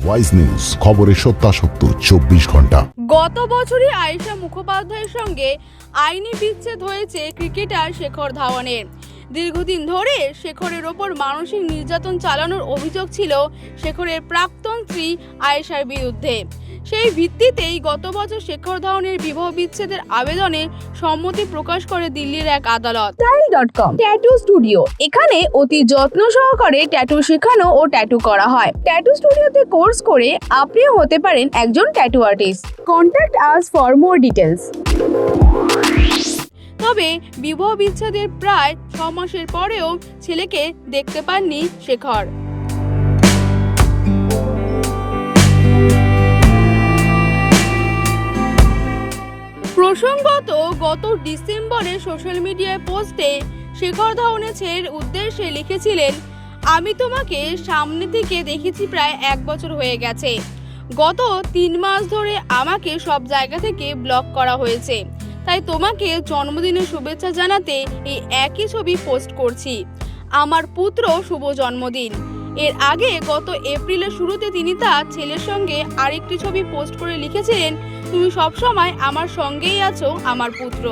Wise news, খবরের সত্যাসত্য 24 ঘন্টা। গত বছরই আয়েশা মুখোপাধ্যায়ের সঙ্গে আইনি বিচ্ছেদ হয়েছে ক্রিকেটার শেখর ধাওয়ানের। দীর্ঘদিন ধরে শেখরের ওপর মানসিক নির্যাতন চালানোর অভিযোগ ছিল শেখরের প্রাক্তন স্ত্রী আয়েশার বিরুদ্ধে। সেই ভিত্তিতেই গত বছর শেখর ধাওয়ানের বিবাহ বিচ্ছেদের আবেদনে সম্মতি প্রকাশ করে দিল্লির এক আদালত। style.com ট্যাটু স্টুডিও, এখানে অতি যত্ন সহকারে ট্যাটু শেখানো ও ট্যাটু করা হয়। ট্যাটু স্টুডিওতে কোর্স করে আপনিও হতে পারেন একজন tattoo artist. Contact us for more details. তবে বিবাহ বিচ্ছেদের প্রায় 6 মাসের পরেও ছেলেকে দেখতে পাননি শেখর। প্রসঙ্গত, গত ডিসেম্বরে সোশ্যাল মিডিয়ায় পোস্টে শেখর ধাওয়ানের ছেলের উদ্দেশ্যে লিখেছিলেন, আমি তোমাকে সামনে থেকে দেখেছি প্রায় 1 বছর হয়ে গেছে। গত 3 মাস ধরে আমাকে সব জায়গা থেকে ব্লক করা হয়েছে, তাই তোমাকে জন্মদিনের শুভেচ্ছা জানাতে এই একই ছবি পোস্ট করছি। আমার পুত্র শুভ জন্মদিন। এর আগে গত এপ্রিলের শুরুতে তিনি তার ছেলের সঙ্গে আরেকটি ছবি পোস্ট করে লিখেছিলেন, তুমি সবসময় আমার সঙ্গেই আছো আমার পুত্র।